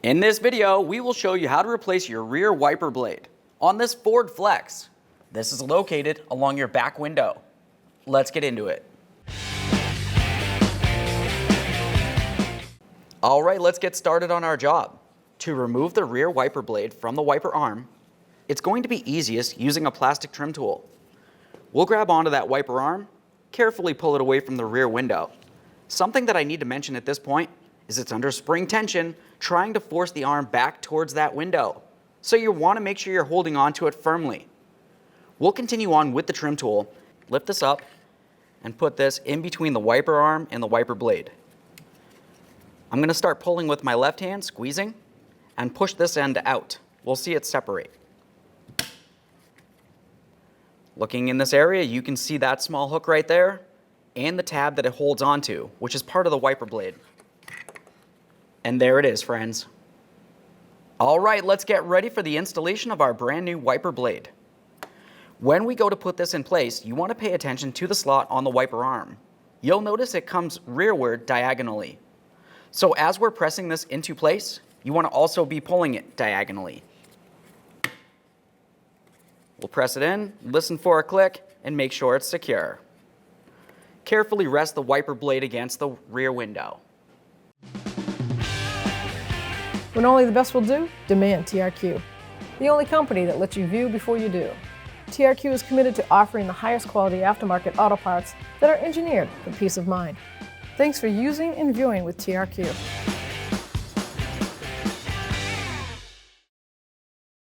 In this video, we will show you how to replace your rear wiper blade on this Ford Flex. This is located along your back window. Let's get into it. All right, let's get started on our job. To remove the rear wiper blade from the wiper arm, it's going to be easiest using a plastic trim tool. We'll grab onto that wiper arm, carefully pull it away from the rear window. Something that I need to mention at this point is it's under spring tension, trying to force the arm back towards that window. So you want to make sure you're holding onto it firmly. We'll continue on with the trim tool, lift this up, and put this in between the wiper arm and the wiper blade. I'm going to start pulling with my left hand, squeezing, and push this end out. We'll see it separate. Looking in this area, you can see that small hook right there and the tab that it holds onto, which is part of the wiper blade. And there it is, friends. All right, let's get ready for the installation of our brand new wiper blade. When we go to put this in place, you want to pay attention to the slot on the wiper arm. You'll notice it comes rearward diagonally. So as we're pressing this into place, you want to also be pulling it diagonally. We'll press it in, listen for a click, and make sure it's secure. Carefully rest the wiper blade against the rear window. When only the best will do, demand TRQ. The only company that lets you view before you do. TRQ is committed to offering the highest quality aftermarket auto parts that are engineered for peace of mind. Thanks for using and viewing with TRQ.